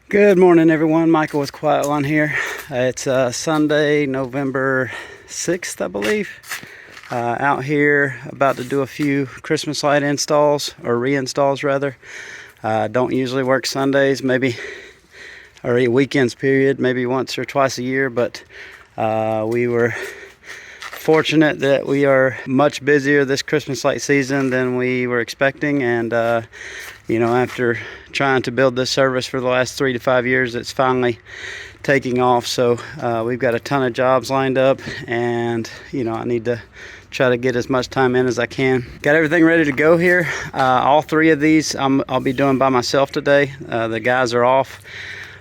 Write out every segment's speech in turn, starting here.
Good morning, everyone. Michael with Quiet Lawn here. It's Sunday, November 6th, I believe. Out here about to do a few Christmas light installs, or reinstalls rather. Don't usually work Sundays, maybe, or weekends period, maybe once or twice a year, but we were fortunate that we are much busier this Christmas light season than we were expecting, and after trying to build this service for the last 3 to 5 years, it's finally taking off. So we've got a ton of jobs lined up, and I need to try to get as much time in as I can. Got everything ready to go here. All three of these I'll be doing by myself today. The guys are off.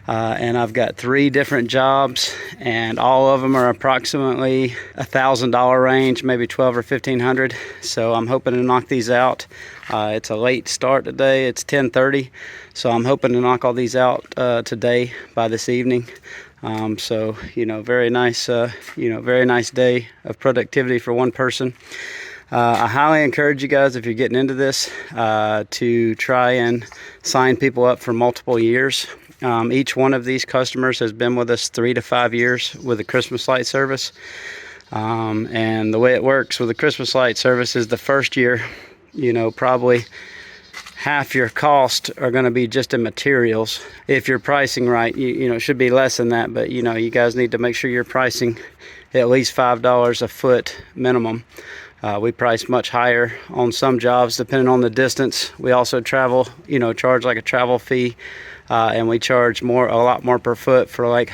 And I've got 3 different jobs, and all of them are approximately $1,000 range, maybe 12 or 1,500. So I'm hoping to knock these out. It's a late start today. It's 10:30, so I'm hoping to knock all these out today by this evening. Very nice, very nice day of productivity for one person. I highly encourage you guys, if you're getting into this, to try and sign people up for multiple years. Each one of these customers has been with us 3 to 5 years with the Christmas light service. And the way it works with the Christmas light service is the first year, probably half your cost are going to be just in materials. If you're pricing right, it should be less than that, but you guys need to make sure you're pricing at least $5 a foot minimum. We price much higher on some jobs depending on the distance. We also travel, charge like a travel fee, and we charge a lot more per foot for like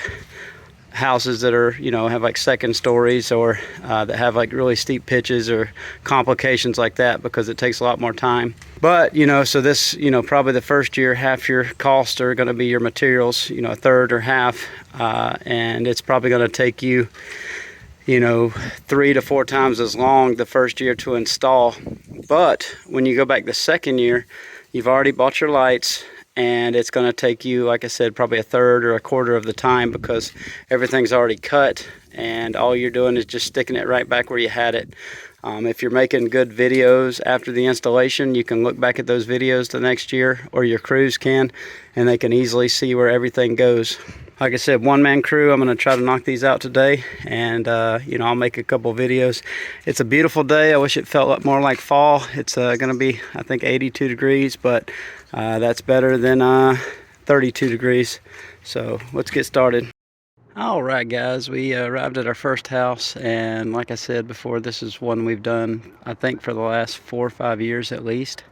houses that are, have like second stories, or that have like really steep pitches or complications like that, because it takes a lot more time. But so this, probably the first year, half your costs are going to be your materials, a third or half, and it's probably going to take you 3 to 4 times as long the first year to install. But when you go back the second year, you've already bought your lights, and it's going to take you, like I said, probably a third or a quarter of the time, because everything's already cut and all you're doing is just sticking it right back where you had it. If you're making good videos after the installation, you can look back at those videos the next year, or your crews can, and they can easily see where everything goes. Like I said, one-man crew. I'm going to try to knock these out today, and I'll make a couple videos. It's a beautiful day. I wish it felt more like fall. It's going to be, I think, 82 degrees, but that's better than 32 degrees. So let's get started. All right, guys, we arrived at our first house, and like I said before, this is one we've done, I think, for the last 4 or 5 years at least.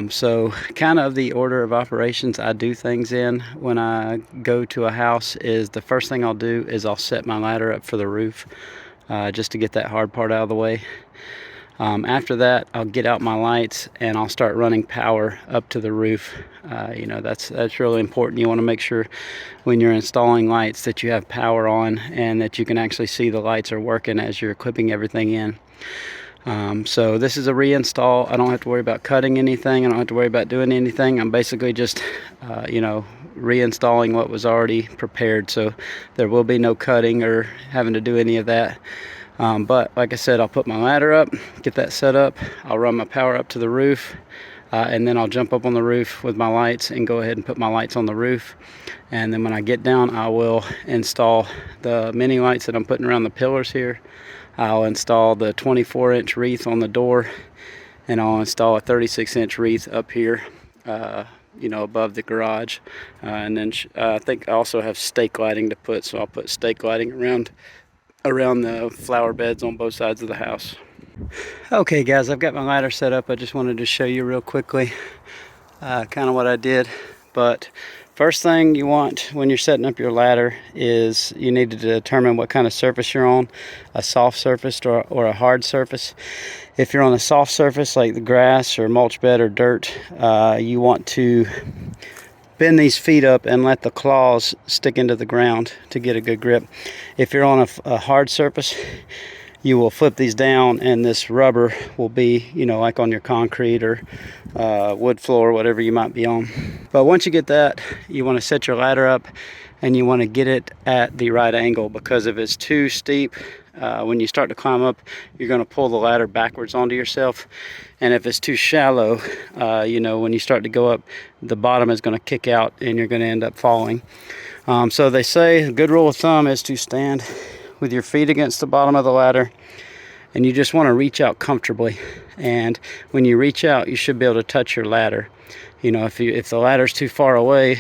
So kind of the order of operations I do things in when I go to a house is, the first thing I'll do is I'll set my ladder up for the roof, just to get that hard part out of the way. After that, I'll get out my lights and I'll start running power up to the roof. That's really important. You want to make sure when you're installing lights that you have power on, and that you can actually see the lights are working as you're clipping everything in. So this is a reinstall. I don't have to worry about cutting anything. I don't have to worry about doing anything. I'm basically just, reinstalling what was already prepared. So there will be no cutting or having to do any of that. But like I said, I'll put my ladder up, get that set up. I'll run my power up to the roof, and then I'll jump up on the roof with my lights and go ahead and put my lights on the roof. And then when I get down, I will install the mini lights that I'm putting around the pillars here. I'll install the 24-inch wreath on the door, and I'll install a 36-inch wreath up here, above the garage. And then I think I also have stake lighting to put, so I'll put stake lighting around the flower beds on both sides of the house. Okay, guys, I've got my ladder set up. I just wanted to show you real quickly kind of what I did. But first thing you want when you're setting up your ladder is you need to determine what kind of surface you're on, a soft surface or a hard surface. If you're on a soft surface like the grass or mulch bed or dirt, you want to bend these feet up and let the claws stick into the ground to get a good grip. If you're on a hard surface, you will flip these down, and this rubber will be, like on your concrete or wood floor, whatever you might be on. But once you get that, you want to set your ladder up, and you want to get it at the right angle, because if it's too steep, when you start to climb up, you're going to pull the ladder backwards onto yourself. And if it's too shallow, you know, when you start to go up, the bottom is going to kick out and you're going to end up falling. So they say a good rule of thumb is to stand with your feet against the bottom of the ladder, and you just want to reach out comfortably. And when you reach out, you should be able to touch your ladder. You know, if the ladder's too far away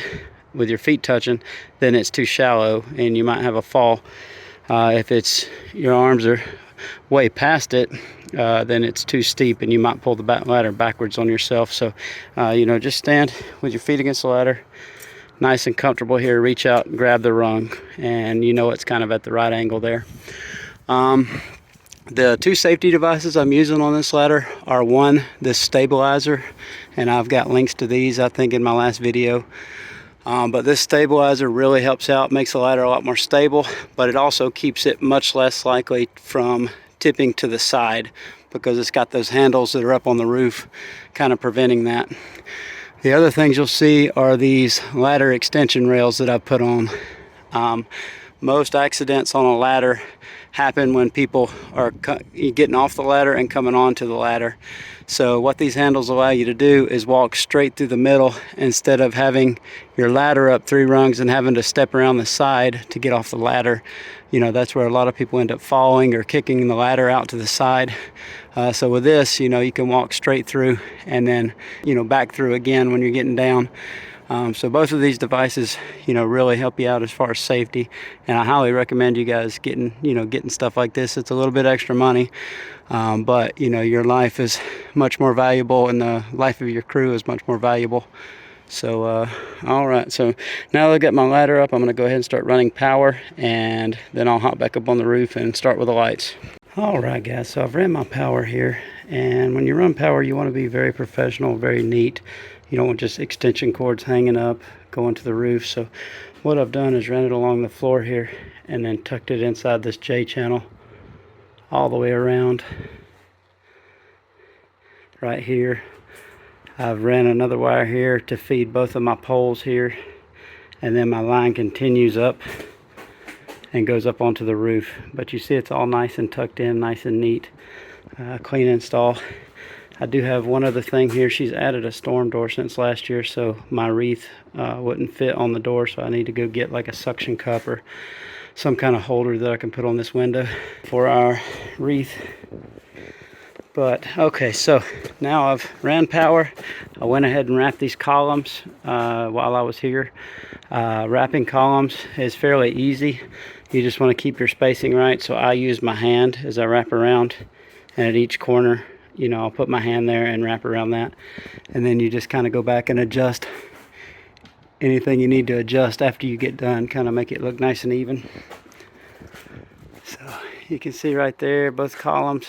with your feet touching, then it's too shallow and you might have a fall. If it's your arms are way past it, then it's too steep and you might pull the ladder backwards on yourself. So you know, just stand with your feet against the ladder, nice and comfortable here. Reach out and grab the rung, and you know it's kind of at the right angle there. The two safety devices I'm using on this ladder are, one, this stabilizer, and I've got links to these, I think, in my last video. But this stabilizer really helps out, makes the ladder a lot more stable, but it also keeps it much less likely from tipping to the side, because it's got those handles that are up on the roof kind of preventing that. The other things you'll see are these ladder extension rails that I've put on. Most accidents on a ladder happen when people are getting off the ladder and coming onto the ladder. So what these handles allow you to do is walk straight through the middle instead of having your ladder up 3 rungs and having to step around the side to get off the ladder. You know, that's where a lot of people end up falling or kicking the ladder out to the side. So with this, you know, you can walk straight through and then, you know, back through again when you're getting down. So both of these devices, you know, really help you out as far as safety, and I highly recommend you guys getting stuff like this. It's a little bit extra money, but you know, your life is much more valuable and the life of your crew is much more valuable. So all right, so now that I've got my ladder up, I'm going to go ahead and start running power, and then I'll hop back up on the roof and start with the lights. All right, guys, so I've ran my power here, and when you run power, you want to be very professional, very neat. You don't want just extension cords hanging up going to the roof. So what I've done is ran it along the floor here and then tucked it inside this J channel all the way around right here. I've ran another wire here to feed both of my poles here, and then my line continues up and goes up onto the roof. But you see it's all nice and tucked in, nice and neat. Clean install. I do have one other thing here. She's added a storm door since last year, so my wreath wouldn't fit on the door, so I need to go get like a suction cup or some kind of holder that I can put on this window for our wreath. But okay, so now I've ran power. I went ahead and wrapped these columns while I was here. Wrapping columns is fairly easy. You just want to keep your spacing right, so I use my hand as I wrap around, and at each corner, you know, I'll put my hand there and wrap around that, and then you just kind of go back and adjust anything you need to adjust after you get done, kind of make it look nice and even. So you can see right there both columns.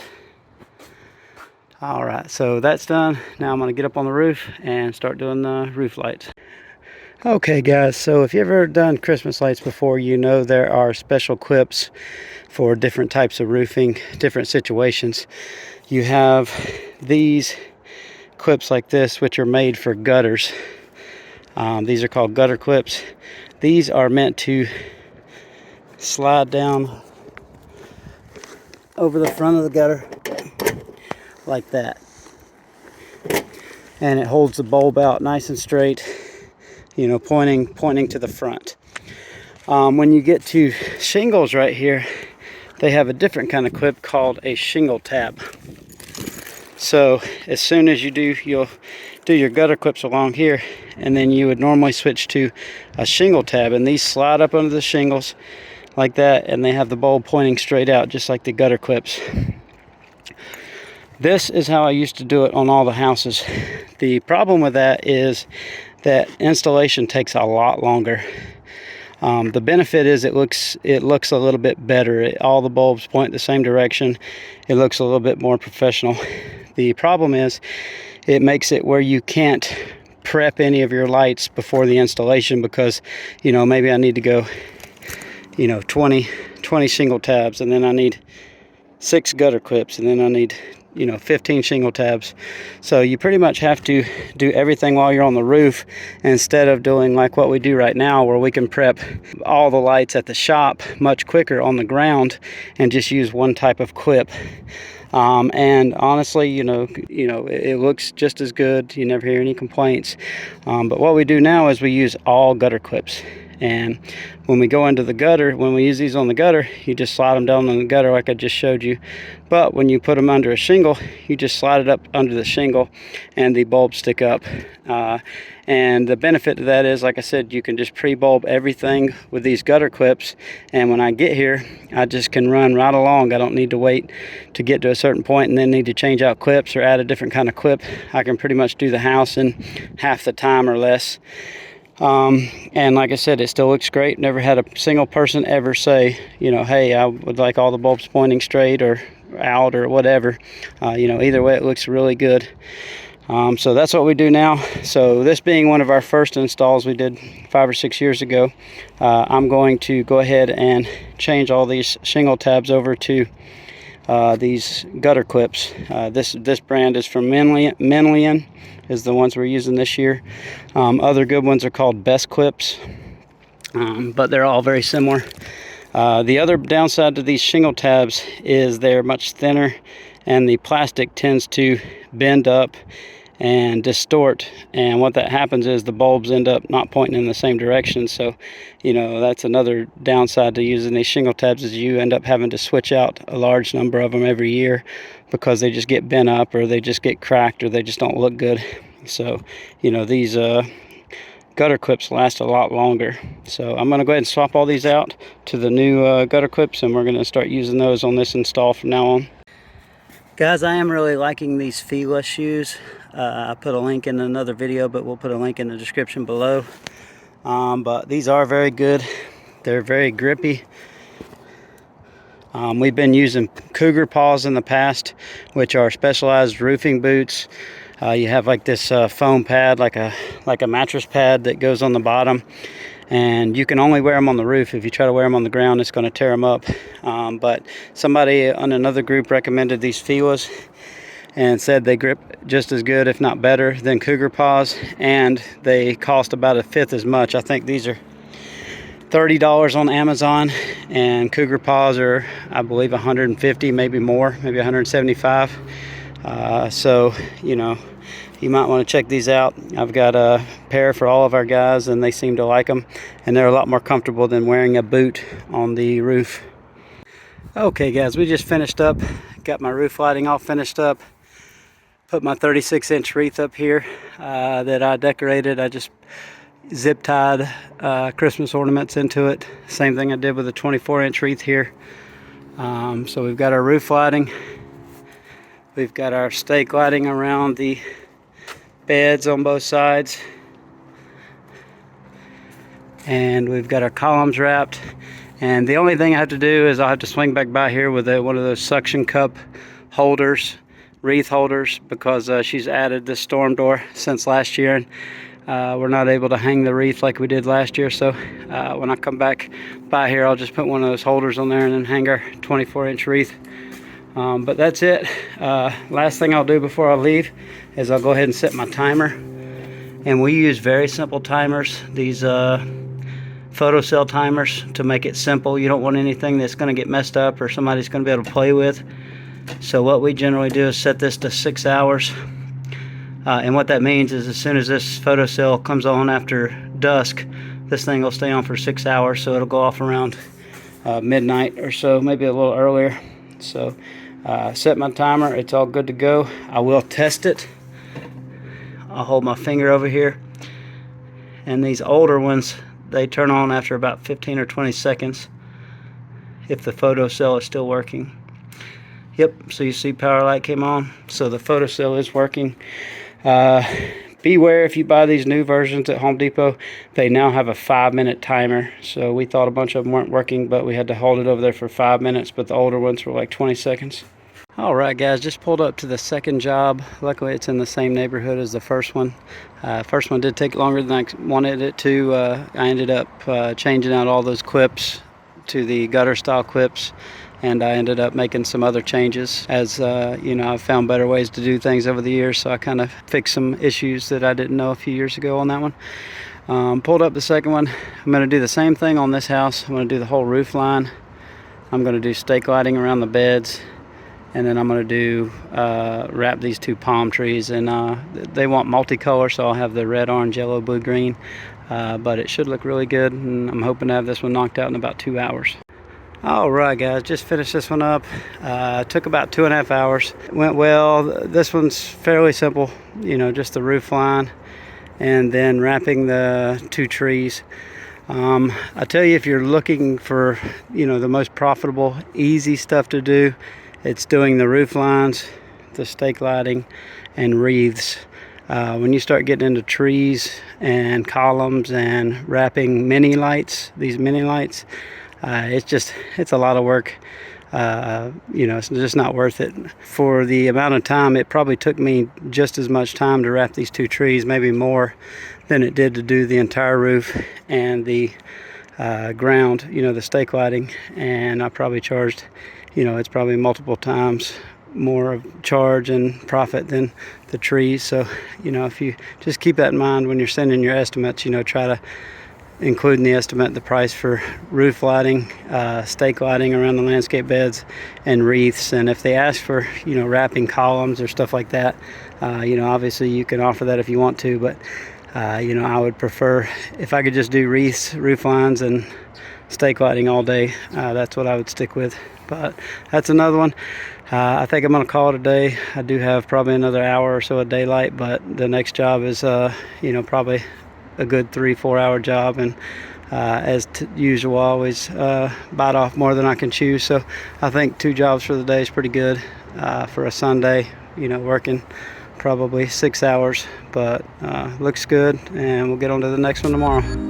All right, so that's done. Now I'm going to get up on the roof and start doing the roof lights. Okay guys, so if you've ever done Christmas lights before, you know there are special clips for different types of roofing, different situations. You have these clips like this, which are made for gutters. These are called gutter clips. These are meant to slide down over the front of the gutter like that, and it holds the bulb out nice and straight, you know, pointing to the front. When you get to shingles right here, they have a different kind of clip called a shingle tab. So as soon as you'll do your gutter clips along here, and then you would normally switch to a shingle tab, and these slide up under the shingles like that, and they have the bulb pointing straight out just like the gutter clips. This is how I used to do it on all the houses. The problem with that is that installation takes a lot longer. The benefit is it looks a little bit better. All the bulbs point the same direction. It looks a little bit more professional. The problem is it makes it where you can't prep any of your lights before the installation, because, you know, maybe I need to go, you know, 20 shingle tabs, and then I need 6 gutter clips, and then I need 15 shingle tabs. So you pretty much have to do everything while you're on the roof, instead of doing like what we do right now, where we can prep all the lights at the shop much quicker on the ground and just use one type of clip. And honestly, it looks just as good. You never hear any complaints. But what we do now is we use all gutter clips. And when we go into the gutter, when we use these on the gutter, you just slide them down on the gutter like I just showed you. But when you put them under a shingle, you just slide it up under the shingle and the bulbs stick up. And the benefit to that is, like I said, you can just pre-bulb everything with these gutter clips. And when I get here, I just can run right along. I don't need to wait to get to a certain point and then need to change out clips or add a different kind of clip. I can pretty much do the house in half the time or less. And like I said, it still looks great. Never had a single person ever say, hey, I would like all the bulbs pointing straight or out or whatever. Either way, it looks really good. So that's what we do now. So this being one of our first installs we did 5 or 6 years ago, I'm going to go ahead and change all these shingle tabs over to these gutter clips. This brand is from Menlian is the ones we're using this year. Other good ones are called Best Clips, but they're all very similar. The other downside to these shingle tabs is they're much thinner, and the plastic tends to bend up and distort, and what that happens is the bulbs end up not pointing in the same direction. So that's another downside to using these shingle tabs, is you end up having to switch out a large number of them every year because they just get bent up, or they just get cracked, or they just don't look good. So these gutter clips last a lot longer. So I'm going to go ahead and swap all these out to the new gutter clips, and we're going to start using those on this install from now on. Guys, I am really liking these Fila shoes. I put a link in another video, but we'll put a link in the description below. But these are very good. They're very grippy. We've been using Cougar Paws in the past, which are specialized roofing boots. You have like this foam pad, like a mattress pad that goes on the bottom, and you can only wear them on the roof. If you try to wear them on the ground, it's going to tear them up. But somebody on another group recommended these Filas and said they grip just as good, if not better, than Cougar Paws, and they cost about a fifth as much. I think these are $30 on Amazon, and Cougar Paws are, I believe, $150, maybe more, maybe $175. So you might want to check these out. I've got a pair for all of our guys, and they seem to like them, and they're a lot more comfortable than wearing a boot on the roof. Okay guys, we just finished up, got my roof lighting all finished up, put my 36-inch wreath up here that I decorated. I just zip tied Christmas ornaments into it. Same thing I did with the 24-inch wreath here. So we've got our roof lighting. We've got our stake lighting around the beds on both sides. And we've got our columns wrapped. And the only thing I have to do is I'll have to swing back by here with one of those suction cup holders, wreath holders, because she's added this storm door since last year. And we're not able to hang the wreath like we did last year. So when I come back by here, I'll just put one of those holders on there and then hang our 24-inch wreath. But that's it. Last thing I'll do before I leave is I'll go ahead and set my timer. And we use very simple timers, these photocell timers, to make it simple. You don't want anything that's going to get messed up or somebody's going to be able to play with. So what we generally do is set this to 6 hours. And what that means is as soon as this photocell comes on after dusk, this thing will stay on for 6 hours. So it'll go off around midnight or so, maybe a little earlier. So set my timer, it's all good to go. I will test it. I'll hold my finger over here, and these older ones, they turn on after about 15 or 20 seconds if the photocell is still working. Yep, so you see power light came on, so the photocell is working. Beware if you buy these new versions at Home Depot, they now have a 5-minute timer. So we thought a bunch of them weren't working, but we had to hold it over there for 5 minutes, but the older ones were like 20 seconds. All right guys, just pulled up to the second job. Luckily it's in the same neighborhood as the first one. First one did take longer than I wanted it to. I ended up changing out all those clips to the gutter style clips. and I ended up making some other changes as you know, I've found better ways to do things over the years, so I kind of fixed some issues that I didn't know a few years ago on that one. Pulled up the second one. I'm going to do the same thing on this house. I'm going to do the whole roof line. I'm going to do stake lighting around the beds, and then I'm going to do wrap these 2 palm trees, and they want multicolor, so I'll have the red, orange, yellow, blue, green, but it should look really good, and I'm hoping to have this one knocked out in about 2 hours. All right, guys, just finished this one up. Took about 2.5 hours. Went well. This one's fairly simple, you know, just the roof line and then wrapping the 2 trees. I tell you, if you're looking for, you know, the most profitable, easy stuff to do, it's doing the roof lines, the stake lighting, and wreaths. When you start getting into trees and columns and wrapping mini lights, these mini lights, it's a lot of work. You know, it's just not worth it. For the amount of time, it probably took me just as much time to wrap these 2 trees, maybe more, than it did to do the entire roof and the ground, you know, the stake lighting. And I probably charged, you know, it's probably multiple times more of charge and profit than the trees. So, you know, if you just keep that in mind when you're sending your estimates, you know, try to include in the estimate the price for roof lighting, stake lighting around the landscape beds, and wreaths. And if they ask for, you know, wrapping columns or stuff like that, you know, obviously you can offer that if you want to, but you know, I would prefer if I could just do wreaths, roof lines, and stake lighting all day. That's what I would stick with. But that's another one. I think I'm going to call it a day. I do have probably another hour or so of daylight, but the next job is, you know, probably a good 3-4 hour job, and as usual, I always bite off more than I can chew. So I think 2 jobs for the day is pretty good for a Sunday, you know, working probably 6 hours, but looks good, and we'll get on to the next one tomorrow.